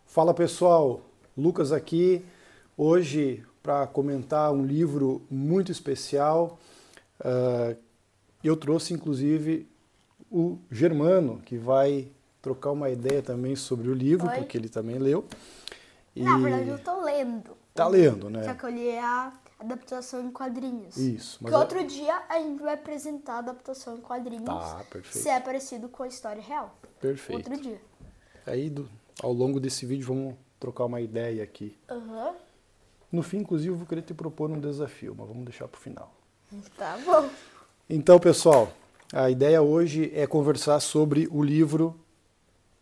Fala pessoal, Lucas aqui, hoje para comentar um livro muito especial. Eu trouxe inclusive o Germano, que vai trocar uma ideia também sobre o livro, Oi? porque ele também leu. Na verdade, eu tô lendo. Tá lendo, né? Só que eu li a adaptação em quadrinhos. Isso, mas Que outro dia a gente vai apresentar a adaptação em quadrinhos. Tá, perfeito. Se é parecido com a história real. Perfeito. Outro dia. Aí, ao longo desse vídeo, vamos trocar uma ideia aqui. Aham. No fim, inclusive, eu vou querer te propor um desafio, mas vamos deixar para o final. Tá bom. Então, pessoal, a ideia hoje é conversar sobre o livro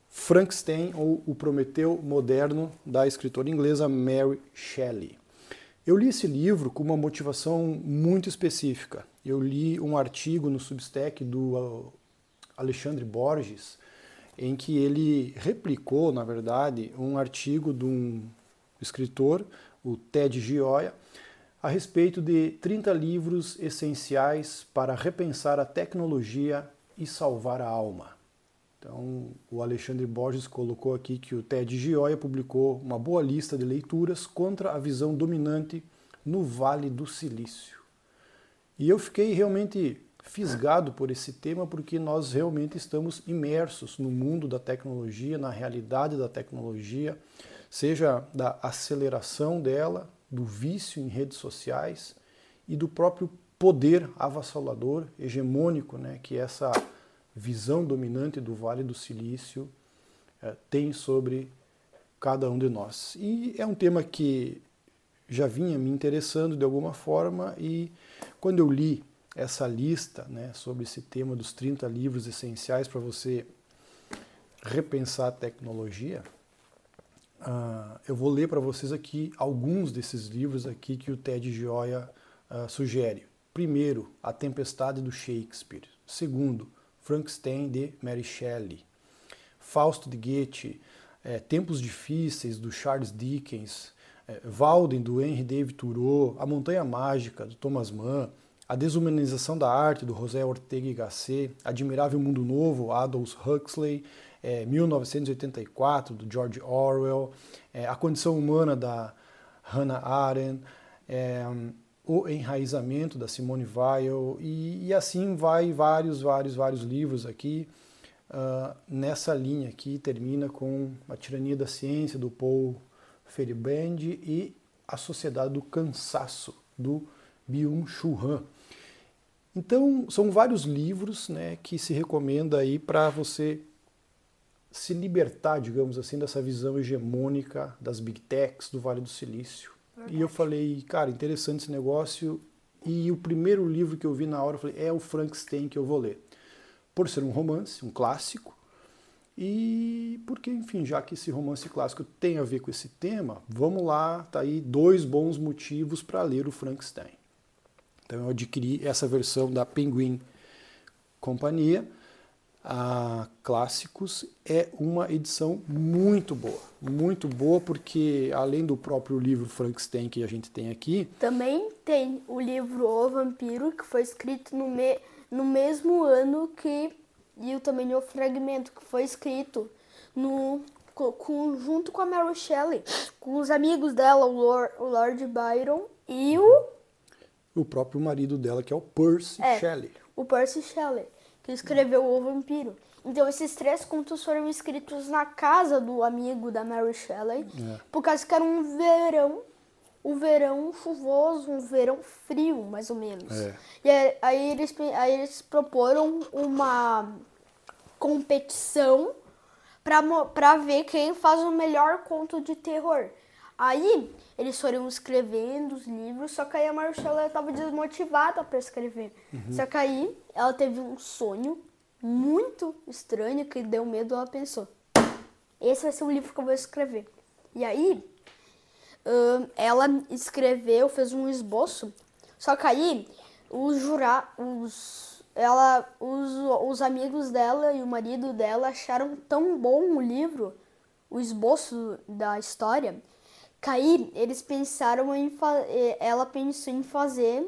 Frankenstein, ou O Prometeu Moderno, da escritora inglesa Mary Shelley. Eu li esse livro com uma motivação muito específica. Eu li um artigo no Substack do Alexandre Borges, em que ele replicou, na verdade, um artigo de um escritor, o Ted Gioia, a respeito de 30 livros essenciais para repensar a tecnologia e salvar a alma. Então, o Alexandre Borges colocou aqui que o Ted Gioia publicou uma boa lista de leituras contra a visão dominante no Vale do Silício. E eu fiquei realmente fisgado por esse tema, porque nós realmente estamos imersos no mundo da tecnologia, na realidade da tecnologia, seja da aceleração dela, do vício em redes sociais e do próprio poder avassalador, hegemônico, né, que essa visão dominante do Vale do Silício tem sobre cada um de nós. E é um tema que já vinha me interessando de alguma forma, e quando eu li essa lista, né, sobre esse tema dos 30 livros essenciais para você repensar a tecnologia, eu vou ler para vocês aqui alguns desses livros aqui que o Ted Gioia sugere. Primeiro, A Tempestade do Shakespeare. Segundo, Frankenstein, de Mary Shelley. Fausto de Goethe, Tempos Difíceis, do Charles Dickens. Walden, do Henry David Thoreau. A Montanha Mágica, do Thomas Mann. A Desumanização da Arte, do José Ortega y Gasset. Admirável Mundo Novo, Aldous Huxley. 1984, do George Orwell. A Condição Humana, da Hannah Arendt. O Enraizamento, da Simone Weil, e assim vai vários livros aqui. Nessa linha aqui termina com A Tirania da Ciência, do Paul Feyerabend, e A Sociedade do Cansaço, do Byung-Chul Han. Então, são vários livros, né, que se recomenda aí para você se libertar, digamos assim, dessa visão hegemônica das Big Techs, do Vale do Silício. Verdade. E eu falei, cara, interessante esse negócio. E o primeiro livro que eu vi na hora, eu falei, é o Frankenstein que eu vou ler. Por ser um romance, um clássico, e porque, enfim, já que esse romance clássico tem a ver com esse tema, vamos lá, tá aí 2 bons motivos para ler o Frankenstein. Então eu adquiri essa versão da Penguin Companhia, a Clássicos. É uma edição muito boa, porque além do próprio livro Frankenstein que a gente tem aqui, também tem o livro O Vampiro, que foi escrito no mesmo ano que, e também o Fragmento, que foi escrito junto com a Mary Shelley, com os amigos dela, o Lord Byron e o próprio marido dela, que é o Percy Shelley. O Percy Shelley, que escreveu O Vampiro. Então esses 3 contos foram escritos na casa do amigo da Mary Shelley, por causa que era um verão chuvoso, um verão frio, mais ou menos. E aí eles proporam uma competição para ver quem faz o melhor conto de terror. Aí eles foram escrevendo os livros, só que aí a Mary Shelley estava desmotivada para escrever. Só que aí ela teve um sonho muito estranho que deu medo. Ela pensou, esse vai ser o livro que eu vou escrever. E aí ela escreveu, fez um esboço, só que aí os amigos dela e o marido dela acharam tão bom o livro, o esboço da história, que aí eles pensaram ela pensou em fazer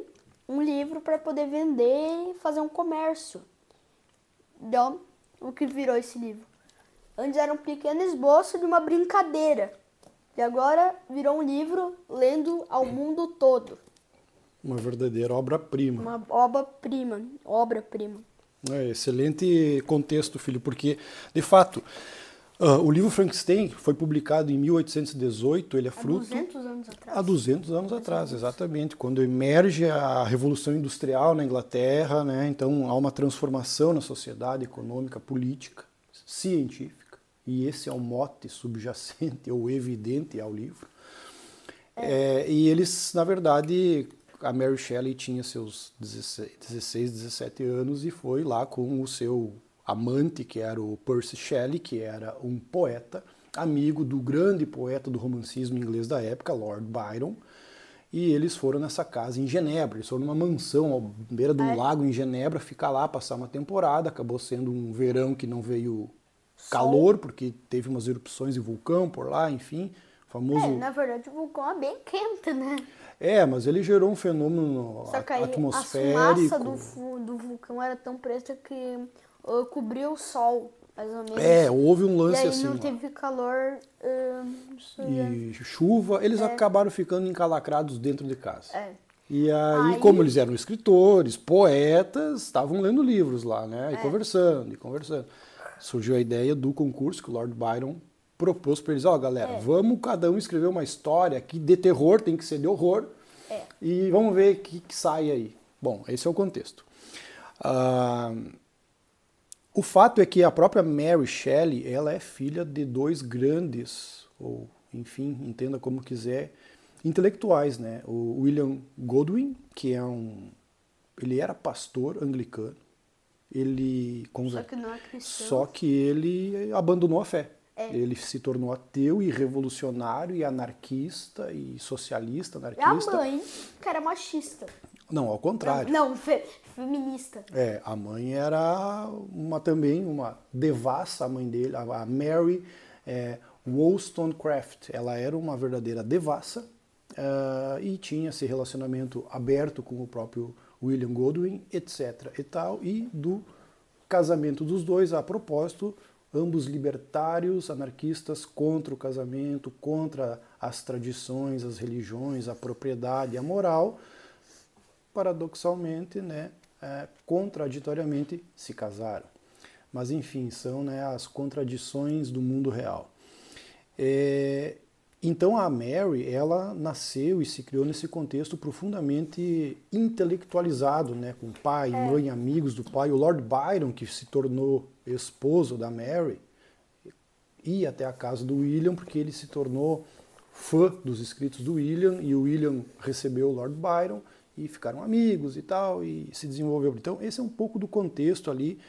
um livro para poder vender e fazer um comércio. Então, o que virou esse livro? Antes era um pequeno esboço de uma brincadeira. E agora virou um livro lendo ao mundo todo. Uma verdadeira obra-prima. Uma obra-prima. Obra-prima. Excelente contexto, filho, porque, de fato, o livro Frankenstein foi publicado em 1818, ele é fruto... Há 200 anos atrás. Há 200 anos atrás, exatamente, quando emerge a Revolução Industrial na Inglaterra, né? Então há uma transformação na sociedade econômica, política, científica, e esse é o mote subjacente ou evidente ao livro. E eles, na verdade... A Mary Shelley tinha seus 16, 17 anos e foi lá com o seu amante, que era o Percy Shelley, que era um poeta, amigo do grande poeta do romancismo inglês da época, Lord Byron, e eles foram nessa casa em Genebra, eles foram numa mansão à beira de um lago em Genebra, ficar lá, passar uma temporada, acabou sendo um verão que não veio calor, porque teve umas erupções de vulcão por lá, enfim, famoso... na verdade o vulcão é bem quente, né? Mas ele gerou um fenômeno atmosférico. A fumaça do vulcão era tão preta que cobriu o sol, mais ou menos. Houve um lance e aí assim. não teve calor. E chuva, eles acabaram ficando encalacrados dentro de casa. E Aí, como eles eram escritores, poetas, estavam lendo livros lá, né? E conversando. Surgiu a ideia do concurso que o Lord Byron propôs para eles, galera, vamos cada um escrever uma história aqui de terror, tem que ser de horror, e vamos ver o que sai aí. Bom, esse é o contexto. O fato é que a própria Mary Shelley, ela é filha de dois grandes, ou enfim, entenda como quiser, intelectuais, né? O William Godwin, que ele era pastor anglicano, só que não é cristão. Só que ele abandonou a fé. Ele se tornou ateu e revolucionário e anarquista e socialista, anarquista. E a mãe, que era machista. Não, ao contrário. Não, feminista. A mãe era também uma devassa, a mãe dele, a Mary Wollstonecraft. Ela era uma verdadeira devassa e tinha esse relacionamento aberto com o próprio William Godwin, etc. e tal. E do casamento dos dois, a propósito, ambos libertários, anarquistas, contra o casamento, contra as tradições, as religiões, a propriedade, a moral, paradoxalmente, né, contraditoriamente, se casaram. Mas, enfim, são, né, as contradições do mundo real. Então, a Mary, ela nasceu e se criou nesse contexto profundamente intelectualizado, né, com pai, mãe, amigos do pai. O Lord Byron, que se tornou esposo da Mary, ia até a casa do William, porque ele se tornou fã dos escritos do William, e o William recebeu o Lord Byron, e ficaram amigos e tal, e se desenvolveu. Então, esse é um pouco do contexto ali,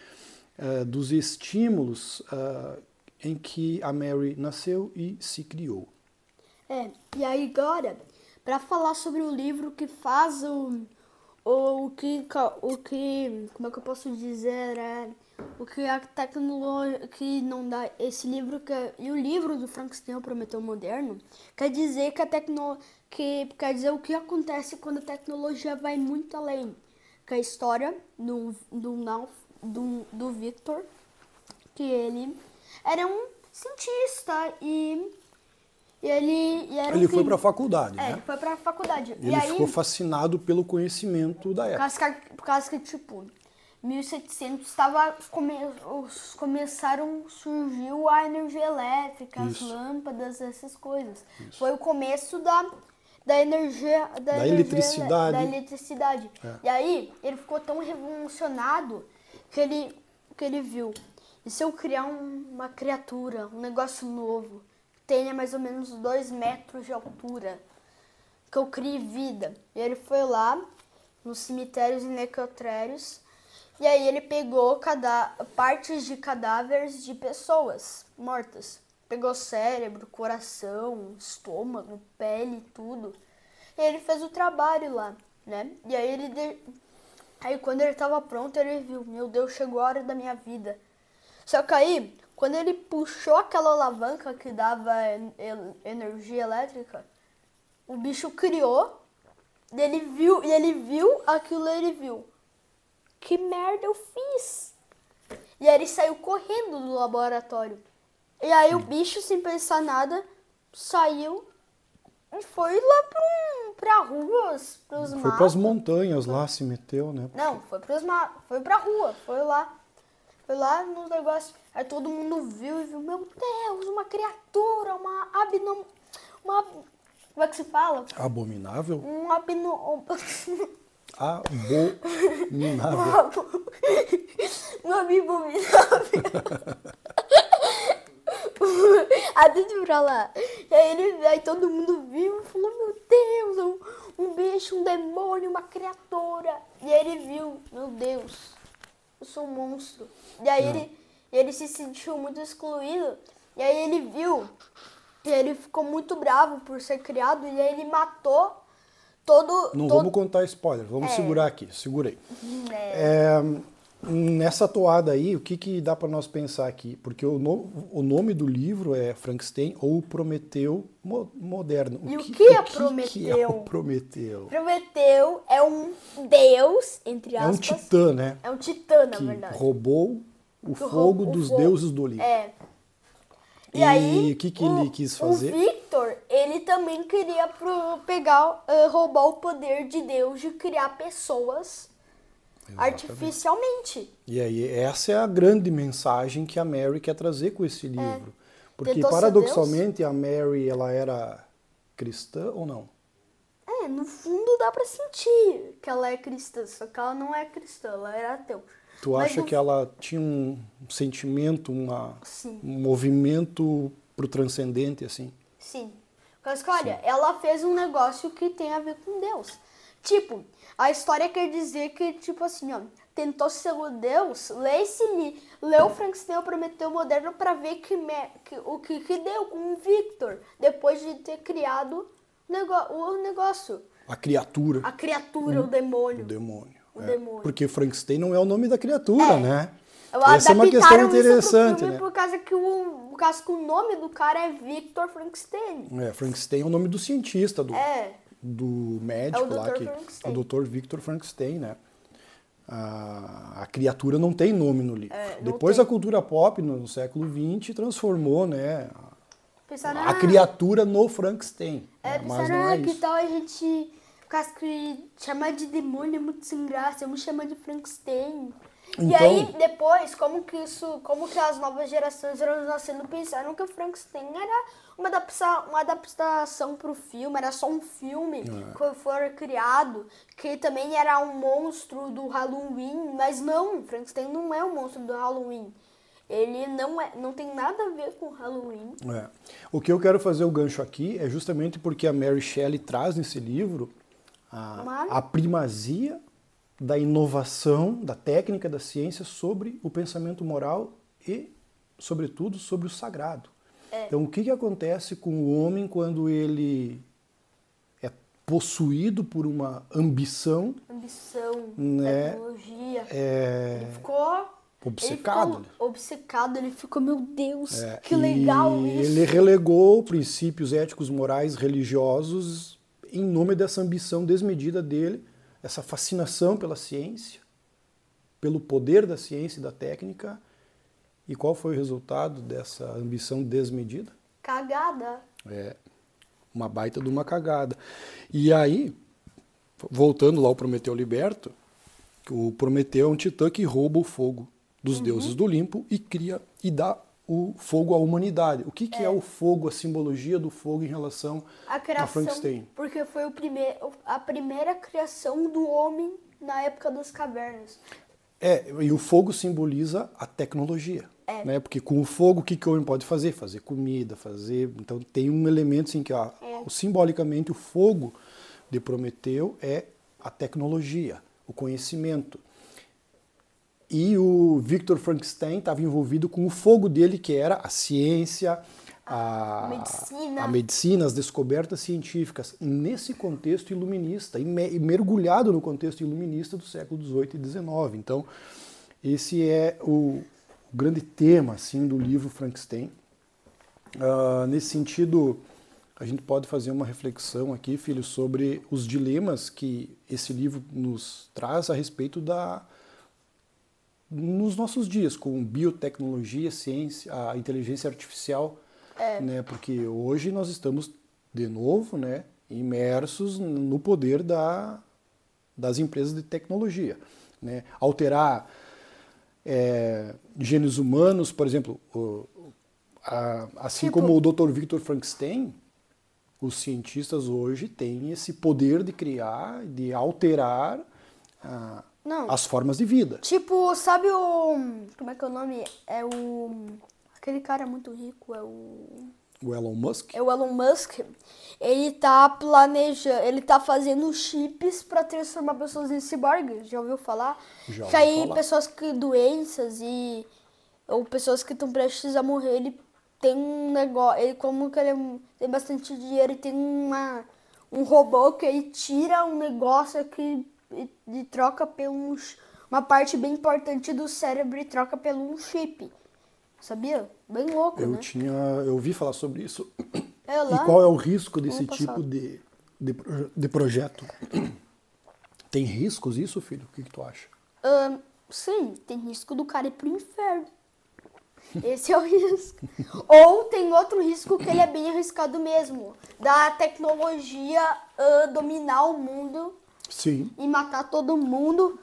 dos estímulos em que a Mary nasceu e se criou. E aí agora, para falar sobre o livro que faz o que, como é que eu posso dizer, o que a tecnologia, que não dá, esse livro, e o livro do Frankenstein, o Prometeu Moderno, quer dizer quer dizer o que acontece quando a tecnologia vai muito além, que é a história do Victor, que ele era um cientista ele foi para a faculdade, né? Ele foi para a faculdade. Ele ficou fascinado pelo conhecimento da época. Por causa que, tipo, 1700 começaram, surgiu a energia elétrica, as lâmpadas, essas coisas. Foi o começo da energia, da eletricidade. E aí, ele ficou tão revolucionado que ele viu, e se eu criar uma criatura, um negócio novo, tenha mais ou menos 2 metros de altura, que eu crie vida. E ele foi lá nos cemitérios e necrotérios, e aí ele pegou partes de cadáveres de pessoas mortas. Pegou cérebro, coração, estômago, pele, tudo. E ele fez o trabalho lá, né? E aí quando ele estava pronto, ele viu, meu Deus, chegou a hora da minha vida. Só que aí, quando ele puxou aquela alavanca que dava energia elétrica, o bicho criou, e ele viu aquilo, ele viu. Que merda eu fiz? E aí ele saiu correndo do laboratório. E aí o bicho, sem pensar nada, saiu e foi lá pra ruas, pros Foi pras matos. montanhas lá, se meteu, né? Não, foi pra rua, foi lá nos negócios. Aí todo mundo viu e viu, meu Deus, uma criatura, uma como é que se fala? Abominável? Um abno... Abominável. um abominável. Deixa pra lá. E aí todo mundo viu e falou, meu Deus, um bicho, um demônio, uma criatura. E aí ele viu, meu Deus, eu sou um monstro. E aí ele se sentiu muito excluído. E aí ele viu, e ele ficou muito bravo por ser criado. E aí ele matou Não vamos contar spoiler, vamos segurar aqui, segurei. Nessa toada aí, o que dá para nós pensar aqui? Porque o nome do livro é Frankenstein ou Prometeu Moderno. E o que é Prometeu? Que é o Prometeu? Prometeu é um deus, entre aspas. É um titã, né? É um titã, na Que verdade. roubou o fogo dos deuses do Olimpo. E aí, o que ele quis fazer? O Victor, ele também queria roubar o poder de Deus de criar pessoas artificialmente. E aí, essa é a grande mensagem que a Mary quer trazer com esse livro. Porque, Tentou ser paradoxalmente, a Mary, ela era cristã ou não? No fundo dá pra sentir que ela é cristã, só que ela não é cristã, ela era ateu. Tu acha que ela tinha um sentimento, um movimento pro transcendente, assim? Sim. Mas olha, ela fez um negócio que tem a ver com Deus. Tipo, a história quer dizer que, tipo assim, ó, tentou ser o Deus, lê o Frankenstein o Prometeu Moderno pra ver o que deu com o Victor, depois de ter criado o negócio. A criatura. A criatura, o demônio. O demônio. O demônio. Porque Frankenstein não é o nome da criatura, né? Essa é uma questão interessante, né? Por causa que o nome do cara é Victor Frankenstein. Frankenstein é o nome do cientista, do médico lá, Frankenstein. o Dr. Victor Frankenstein, né? A criatura não tem nome no livro. Depois a cultura pop, no século XX, transformou, né, a criatura no Frankenstein. Mas não é que isso. tal a gente... Por causa que chamar de demônio é muito sem graça, vamos chamar de Frankenstein. E aí, depois, como que as novas gerações eram nascendo, pensaram que o Frankenstein era uma adaptação pro filme, era só um filme que foi criado, que também era um monstro do Halloween, mas não, Frankenstein não é um monstro do Halloween. Ele não tem nada a ver com Halloween. O que eu quero fazer o gancho aqui é justamente porque a Mary Shelley traz nesse livro a primazia da inovação, da técnica, da ciência sobre o pensamento moral e, sobretudo, sobre o sagrado. Então, o que acontece com o homem quando ele é possuído por uma ambição, tecnologia. Ele ficou obcecado. Ele ficou, meu Deus, que legal isso. Ele relegou princípios éticos, morais, religiosos em nome dessa ambição desmedida dele, essa fascinação pela ciência, pelo poder da ciência e da técnica. E qual foi o resultado dessa ambição desmedida? Cagada. Uma baita de uma cagada. E aí, voltando lá ao Prometeu Liberto, o Prometeu é um titã que rouba o fogo dos deuses do Olimpo e dá o fogo à humanidade. O que é o fogo, a simbologia do fogo em relação a Frankenstein? Porque foi a primeira criação do homem na época das cavernas. E o fogo simboliza a tecnologia. Né? Porque com o fogo, o que o homem pode fazer? Fazer comida, Então tem um elemento assim que, simbolicamente, o fogo de Prometeu é a tecnologia, o conhecimento. E o Victor Frankenstein estava envolvido com o fogo dele, que era a ciência, a medicina, as descobertas científicas, nesse contexto iluminista, e mergulhado no contexto iluminista do século XVIII e XIX. Então, esse é o grande tema assim, do livro Frankenstein. Nesse sentido, a gente pode fazer uma reflexão aqui, filho, sobre os dilemas que esse livro nos traz a respeito nos nossos dias, com biotecnologia, ciência, a inteligência artificial, né? Porque hoje nós estamos, de novo, né, imersos no poder das empresas de tecnologia, né? Alterar genes humanos, por exemplo, assim como o Dr. Victor Frankenstein, os cientistas hoje têm esse poder de criar, de alterar as formas de vida. Tipo, sabe o... Como é que é o nome? Aquele cara muito rico, O Elon Musk? É o Elon Musk. Ele tá ele tá fazendo chips pra transformar pessoas em ciborgues. Já ouviu falar? Já Que ouvi aí falar. pessoas que doenças ou pessoas que estão prestes a morrer, ele tem um negócio, ele como que ele tem bastante dinheiro, ele tem um robô que ele tira um negócio aqui e troca uma parte bem importante do cérebro e troca pelo um chip. Sabia? Bem louco, né? Eu ouvi falar sobre isso. Lá, e qual é o risco desse tipo de projeto? Tem riscos isso, filho? O que tu acha? Sim, tem risco do cara ir pro inferno. Esse é o risco. Ou tem outro risco que ele é bem arriscado mesmo. Da tecnologia dominar o mundo. Sim. E matar todo mundo.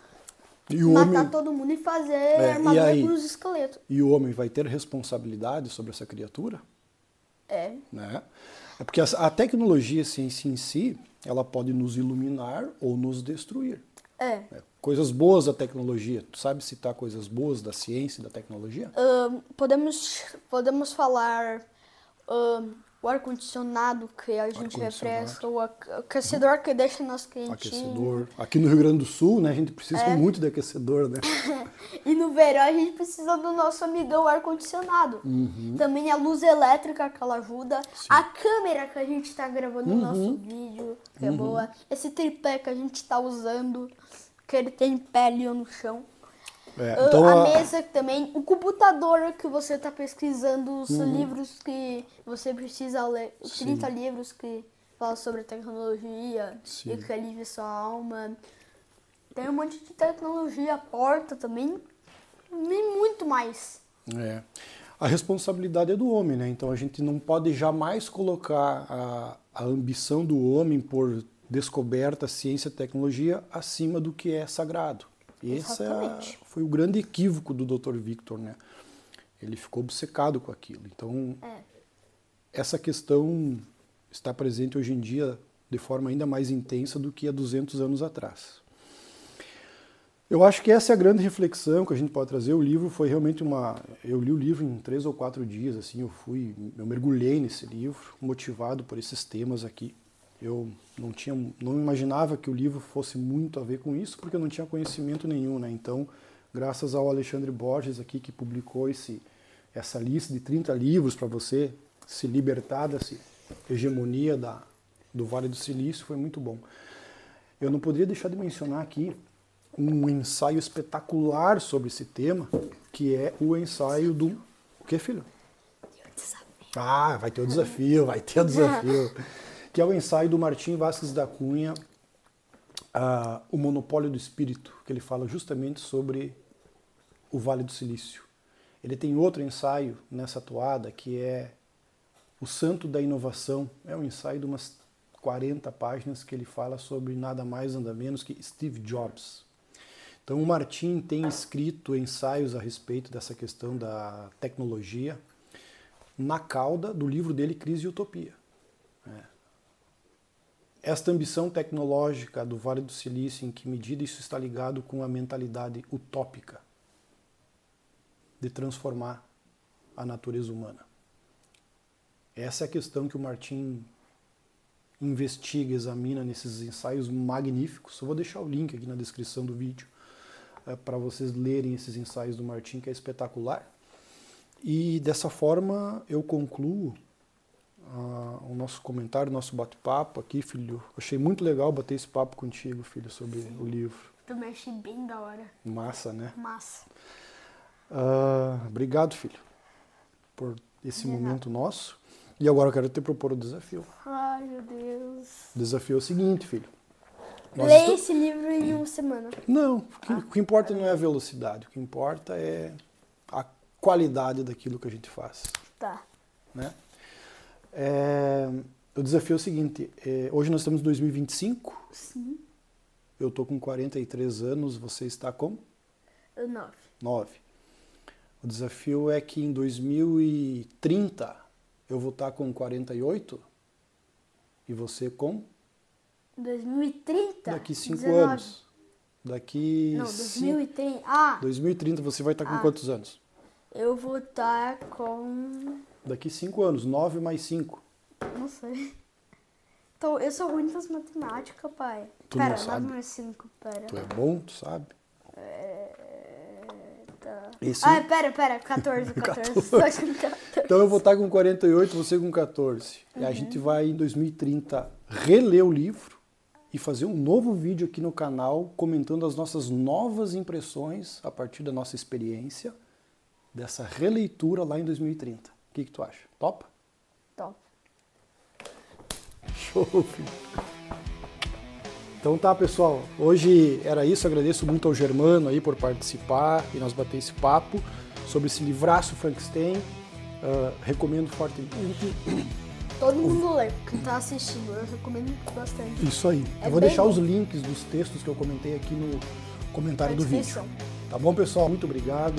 Todo mundo e fazer armadura pros esqueletos. E o homem vai ter responsabilidade sobre essa criatura? Né? É porque a tecnologia ciência em si, ela pode nos iluminar ou nos destruir. Coisas boas da tecnologia. Tu sabe citar coisas boas da ciência e da tecnologia? Podemos falar o ar-condicionado que a gente refresca, o aquecedor que deixa nós quentinhos. Aquecedor. Aqui no Rio Grande do Sul, né, a gente precisa muito de aquecedor, né? E no verão a gente precisa do nosso amigão ar-condicionado. Também a luz elétrica que ela ajuda. Sim. A câmera que a gente está gravando o nosso vídeo, que é boa. Esse tripé que a gente está usando, que ele tem pele no chão. Então a mesa também, o computador que você está pesquisando, os livros que você precisa ler, 30 livros que falam sobre tecnologia e que alivia sua alma. Tem um monte de tecnologia, a porta também, e muito mais. A responsabilidade é do homem, né? Então a gente não pode jamais colocar a ambição do homem por descoberta, ciência e tecnologia acima do que é sagrado. Esse foi o grande equívoco do Dr. Victor, né? Ele ficou obcecado com aquilo. Então, essa questão está presente hoje em dia de forma ainda mais intensa do que há 200 anos atrás. Eu acho que essa é a grande reflexão que a gente pode trazer. O livro foi realmente Eu li o livro em 3 ou 4 dias, assim, eu mergulhei nesse livro, motivado por esses temas aqui. Eu não imaginava que o livro fosse muito a ver com isso, porque eu não tinha conhecimento nenhum, né? Então, graças ao Alexandre Borges aqui, que publicou essa lista de 30 livros para você se libertar dessa hegemonia do Vale do Silício, foi muito bom. Eu não poderia deixar de mencionar aqui um ensaio espetacular sobre esse tema, que é o ensaio do... O que, filho? Vai ter o desafio, que é o ensaio do Martim Vázquez da Cunha, O Monopólio do Espírito, que ele fala justamente sobre o Vale do Silício. Ele tem outro ensaio nessa toada, que é O Santo da Inovação. É um ensaio de umas 40 páginas que ele fala sobre nada mais, nada menos que Steve Jobs. Então o Martim tem escrito ensaios a respeito dessa questão da tecnologia na cauda do livro dele, Crise e Utopia. Esta ambição tecnológica do Vale do Silício, em que medida isso está ligado com a mentalidade utópica de transformar a natureza humana? Essa é a questão que o Martim investiga, examina nesses ensaios magníficos. Eu vou deixar o link aqui na descrição do vídeo para vocês lerem esses ensaios do Martim, que é espetacular. E dessa forma eu concluo o nosso comentário, o nosso bate-papo aqui, filho. Achei muito legal bater esse papo contigo, filho, sobre o livro. Também achei bem da hora. Massa, né? Massa. Obrigado, filho, por esse momento nosso. E agora eu quero te propor o desafio. Ai, meu Deus. O desafio é o seguinte, filho. Leia esse livro em uma semana. Não, o que importa não é a velocidade, o que importa é a qualidade daquilo que a gente faz. Tá. Né? O desafio é o seguinte, hoje nós estamos em 2025. Sim. Eu estou com 43 anos, você está com? 9. 9. O desafio é que em 2030 eu vou estar com 48 e você com? 2030? Daqui 5 19. anos. Daqui... Não, 2030. Ah! 2030 você vai estar com quantos anos? Eu vou estar com... Daqui 5 anos, 9 mais 5. Não sei. Então, eu sou ruim das matemáticas, pai. Tu Pera, não sabe? 9 mais 5, pera. Tu é bom, tu sabe? Tá. Esse... Pera, 14. 14. Então eu vou estar com 48, você com 14. E a gente vai em 2030 reler o livro e fazer um novo vídeo aqui no canal comentando as nossas novas impressões a partir da nossa experiência dessa releitura lá em 2030. O que tu acha? Topa? Top. Show, filho. Então tá, pessoal. Hoje era isso. Agradeço muito ao Germano aí por participar e nós bater esse papo sobre esse livraço Frankenstein. Recomendo fortemente. Todo mundo lê, que tá assistindo. Eu recomendo bastante. Isso aí. Eu vou deixar os links dos textos que eu comentei aqui no comentário do vídeo. Tá bom, pessoal? Muito obrigado.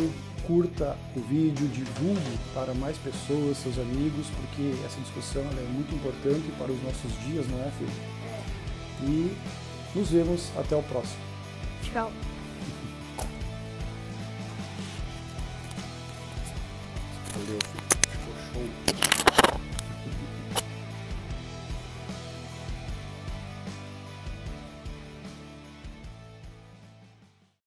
Curta o vídeo, divulgue para mais pessoas, seus amigos, porque essa discussão ela é muito importante para os nossos dias, não é, filho? E nos vemos até o próximo. Tchau. Valeu, filho. Ficou show.